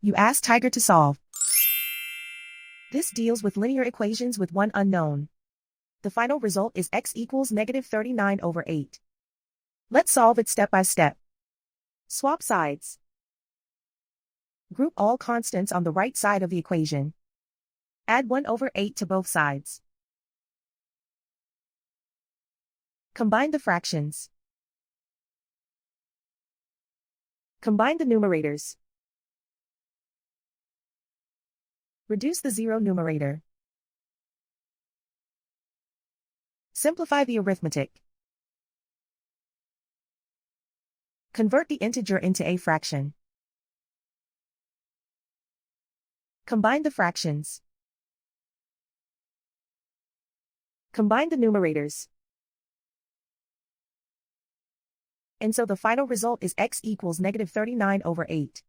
You ask Tiger to solve. This deals with linear equations with one unknown. The final result is x equals -39/8. Let's solve it step by step. Swap sides. Group all constants on the right side of the equation. Add 1/8 to both sides. Combine the fractions. Combine the numerators. Reduce the zero numerator. Simplify the arithmetic. Convert the integer into a fraction. Combine the fractions. Combine the numerators. And so the final result is x equals -39/8.